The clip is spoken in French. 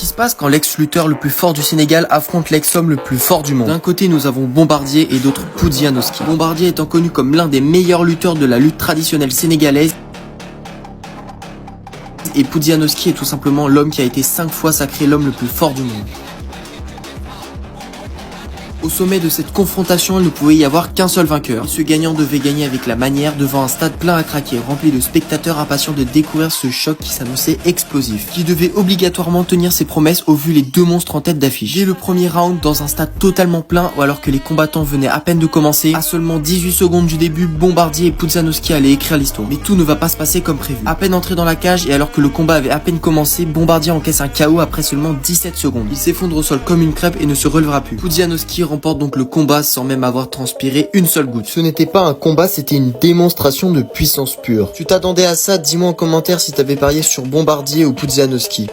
qui se passe quand l'ex-lutteur le plus fort du Sénégal affronte l'ex-homme le plus fort du monde. D'un côté, nous avons Bombardier et d'autre Pudzianowski. Bombardier étant connu comme l'un des meilleurs lutteurs de la lutte traditionnelle sénégalaise, et Pudzianowski est tout simplement l'homme qui a été 5 fois sacré l'homme le plus fort du monde. Au sommet de cette confrontation, il ne pouvait y avoir qu'un seul vainqueur. Ce gagnant devait gagner avec la manière devant un stade plein à craquer, rempli de spectateurs impatients de découvrir ce choc qui s'annonçait explosif, qui devait obligatoirement tenir ses promesses au vu les deux monstres en tête d'affiche. Dès le premier round, dans un stade totalement plein, ou alors que les combattants venaient à peine de commencer, à seulement 18 secondes du début, Bombardier et Pudzianowski allaient écrire l'histoire. Mais tout ne va pas se passer comme prévu. À peine entré dans la cage et alors que le combat avait à peine commencé, Bombardier encaisse un KO après seulement 17 secondes. Il s'effondre au sol comme une crêpe et ne se relèvera plus. Pudzianowski remporte donc le combat sans même avoir transpiré une seule goutte. Ce n'était pas un combat, c'était une démonstration de puissance pure. Tu t'attendais à ça? Dis-moi en commentaire si t'avais parié sur Bombardier ou Pudzianowski.